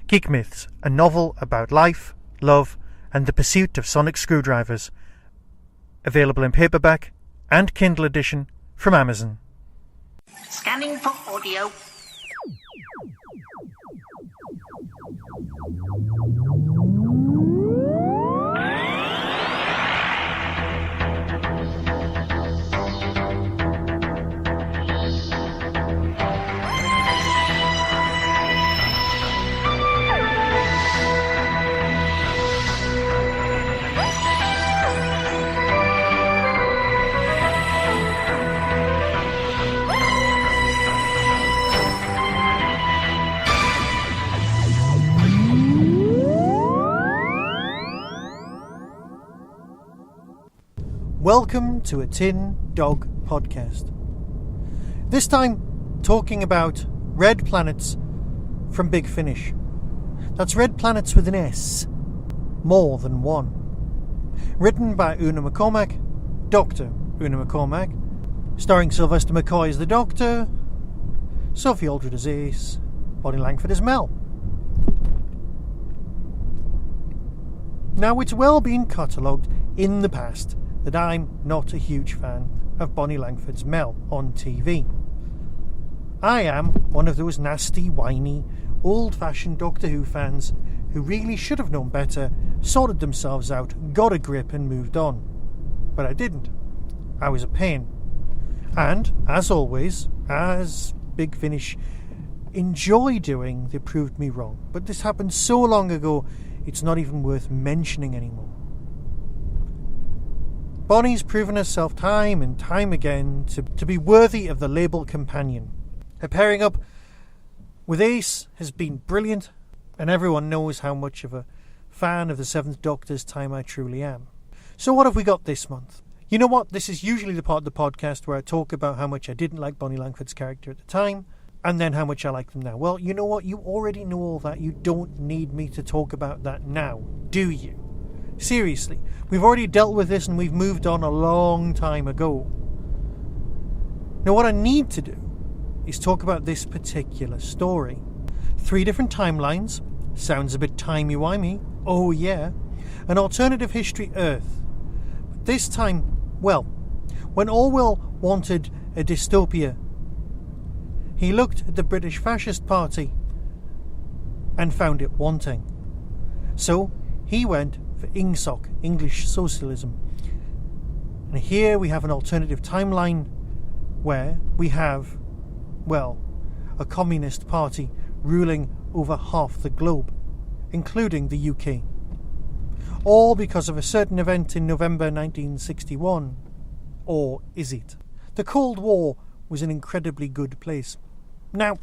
Geek Myths, a novel about life, love, and the pursuit of sonic screwdrivers. Available in paperback and Kindle edition from Amazon. Scanning for audio. Welcome to a Tin Dog podcast. This time, talking about red planets from Big Finish. That's red planets with an S, more than one. Written by Una McCormack, Dr. Una McCormack, starring Sylvester McCoy as the Doctor, Sophie Aldred as Ace, Bonnie Langford as Mel. Now, it's well been catalogued in the past that I'm not a huge fan of Bonnie Langford's Mel on TV. I am one of those nasty, whiny, old-fashioned Doctor Who fans who really should have known better, sorted themselves out, got a grip and moved on. But I didn't. I was a pain. And, as always, as Big Finish enjoy doing, they proved me wrong. But this happened so long ago, it's not even worth mentioning anymore. Bonnie's proven herself time and time again to be worthy of the label companion. Her pairing up with Ace has been brilliant, and everyone knows how much of a fan of the Seventh Doctor's time I truly am. So what have we got this month? You know what? This is usually the part of the podcast where I talk about how much I didn't like Bonnie Langford's character at the time, and then how much I like them now. Well, you know what? You already know all that. You don't need me to talk about that now, do you? Seriously, we've already dealt with this and we've moved on a long time ago. Now what I need to do is talk about this particular story. 3 different timelines. Sounds a bit timey-wimey. Oh yeah. An alternative history Earth. But this time, well, when Orwell wanted a dystopia, he looked at the British Fascist Party and found it wanting. So he went for INGSOC, English Socialism. And here we have an alternative timeline where we have, well, a communist party ruling over half the globe, including the UK. All because of a certain event in November 1961. Or is it? The Cold War was an incredibly good place. Now,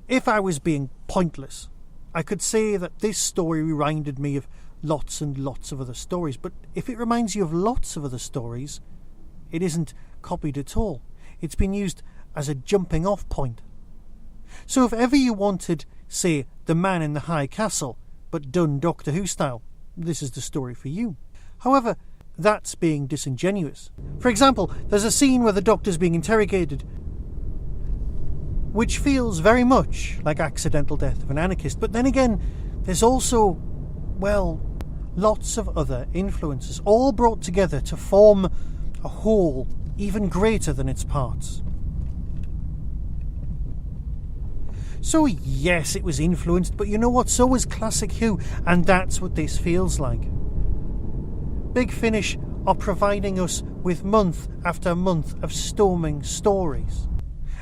if I was being pointless, I could say that this story reminded me of lots and lots of other stories, but if it reminds you of lots of other stories, it isn't copied at all. It's been used as a jumping off point. So if ever you wanted, say, The Man in the High Castle, but done Doctor Who style, this is the story for you. However, that's being disingenuous. For example, there's a scene where the Doctor's being interrogated, which feels very much like Accidental Death of an Anarchist, but then again, there's also, well, lots of other influences, all brought together to form a whole even greater than its parts. So yes, it was influenced, but you know what? So was Classic Who, and that's what this feels like. Big Finish are providing us with month after month of storming stories.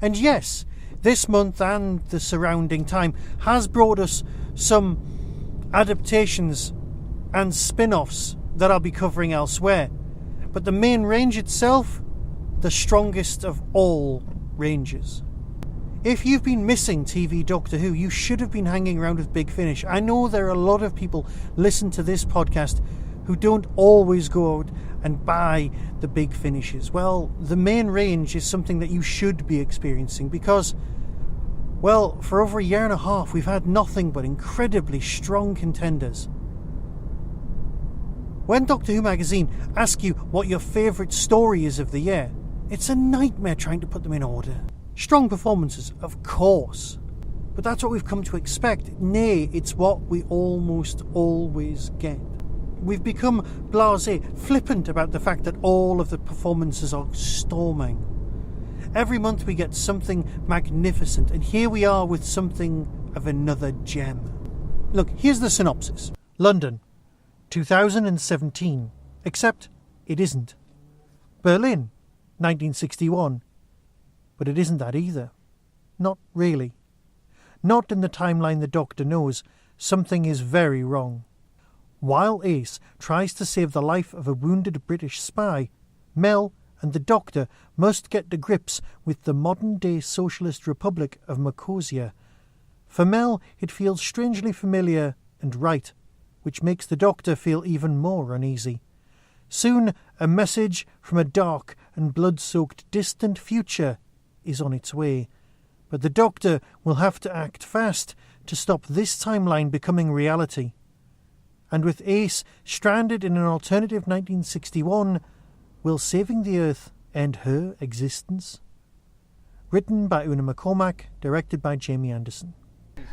And yes, this month and the surrounding time has brought us some adaptations and spin-offs that I'll be covering elsewhere. But the main range itself, the strongest of all ranges. If you've been missing TV Doctor Who, you should have been hanging around with Big Finish. I know there are a lot of people listen to this podcast who don't always go out and buy the big finishes. Well, the main range is something that you should be experiencing because, well, for over a year and a half, we've had nothing but incredibly strong contenders. When Doctor Who magazine asks you what your favourite story is of the year, it's a nightmare trying to put them in order. Strong performances, of course. But that's what we've come to expect. Nay, it's what we almost always get. We've become blasé, flippant about the fact that all of the performances are storming. Every month we get something magnificent, and here we are with something of another gem. Look, here's the synopsis. London, 2017. Except it isn't. Berlin, 1961. But it isn't that either. Not really. Not in the timeline the Doctor knows. Something is very wrong. While Ace tries to save the life of a wounded British spy, Mel and the Doctor must get to grips with the modern-day socialist Republic of Mokoshia. For Mel, it feels strangely familiar and right, which makes the Doctor feel even more uneasy. Soon, a message from a dark and blood-soaked distant future is on its way. But the Doctor will have to act fast to stop this timeline becoming reality. And with Ace stranded in an alternative 1961, will saving the Earth end her existence? Written by Una McCormack, directed by Jamie Anderson.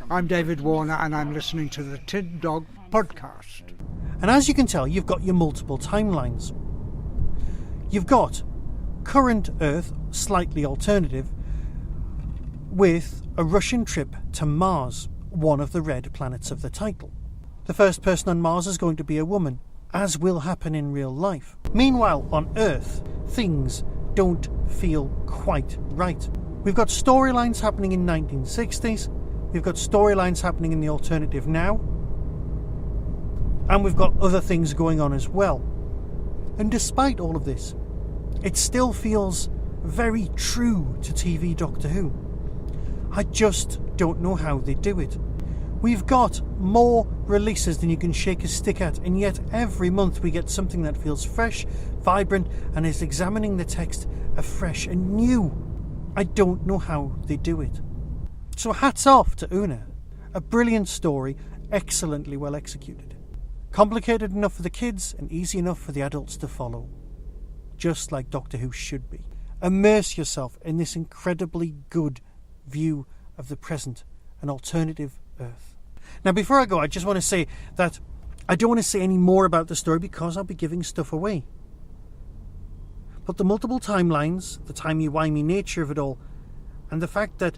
I'm David Warner and I'm listening to the Tin Dog podcast. And as you can tell, you've got your multiple timelines. You've got current Earth, slightly alternative, with a Russian trip to Mars, one of the red planets of the title. The first person on Mars is going to be a woman, as will happen in real life. Meanwhile, on Earth, things don't feel quite right. We've got storylines happening in 1960s, we've got storylines happening in the alternative now, and we've got other things going on as well. And despite all of this, it still feels very true to TV Doctor Who. I just don't know how they do it. We've got more releases than you can shake a stick at, and yet every month we get something that feels fresh, vibrant, and is examining the text afresh and new. I don't know how they do it. So hats off to Una. A brilliant story, excellently well executed. Complicated enough for the kids and easy enough for the adults to follow. Just like Doctor Who should be. Immerse yourself in this incredibly good view of the present, an alternative Earth. Now, before I go, I just want to say that I don't want to say any more about the story because I'll be giving stuff away. But the multiple timelines, the timey-wimey nature of it all, and the fact that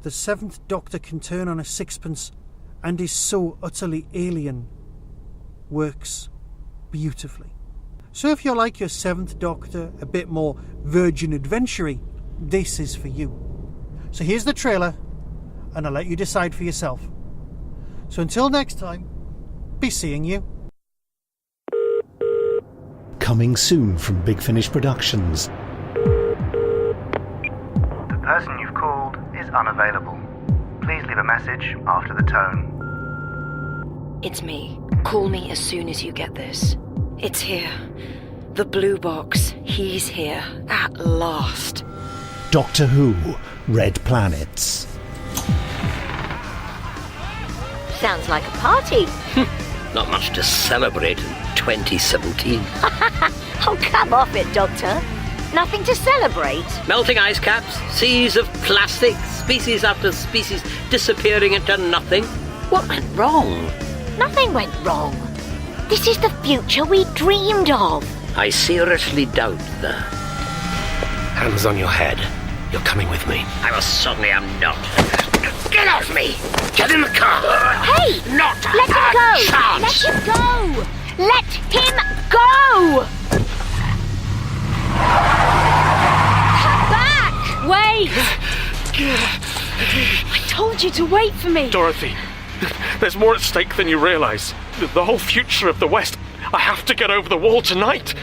the seventh Doctor can turn on a sixpence and is so utterly alien works beautifully. So if you're like your seventh Doctor, a bit more virgin adventure-y, this is for you. So here's the trailer, and I'll let you decide for yourself. So until next time, be seeing you. Coming soon from Big Finish Productions. The person you've called is unavailable. Please leave a message after the tone. It's me. Call me as soon as you get this. It's here. The blue box. He's here. At last. Doctor Who, Red Planets. Sounds like a party. Not much to celebrate in 2017. Oh, come off it, Doctor. Nothing to celebrate. Melting ice caps, seas of plastic, species after species disappearing into nothing. What went wrong? Nothing went wrong. This is the future we dreamed of. I seriously doubt that. Hands on your head. You're coming with me. I most certainly am not. Get off me! Get in the car! Hey! Not Let him go! chance. Let him go! Let him go! Come back! Wait! I told you to wait for me. Dorothy, there's more at stake than you realise. The whole future of the West. I have to get over the wall tonight.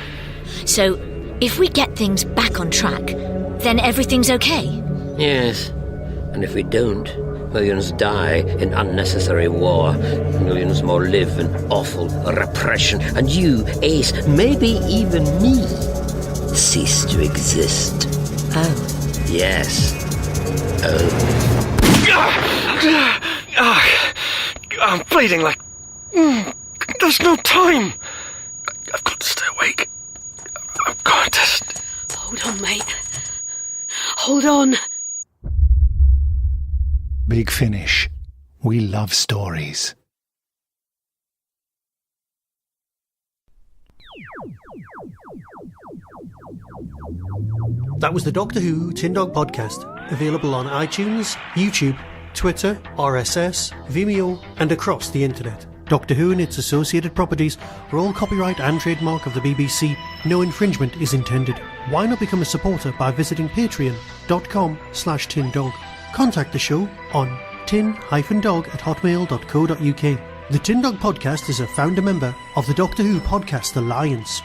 So, if we get things back on track, then everything's okay? Yes. And if we don't, millions die in unnecessary war. Millions more live in awful repression. And you, Ace, maybe even me, cease to exist. Oh. Yes. Oh. I'm bleeding like... There's no time. I've got to stay awake. I've got to... Hold on, mate. Hold on. Big Finish. We love stories. That was the Doctor Who Tin Dog podcast, available on iTunes, YouTube, Twitter, RSS, Vimeo, and across the internet. Doctor Who and its associated properties are all copyright and trademark of the BBC. No infringement is intended. Why not become a supporter by visiting patreon.com/tindog. Contact the show on tin-dog@hotmail.co.uk. The Tin Dog podcast is a founder member of the Doctor Who Podcast Alliance.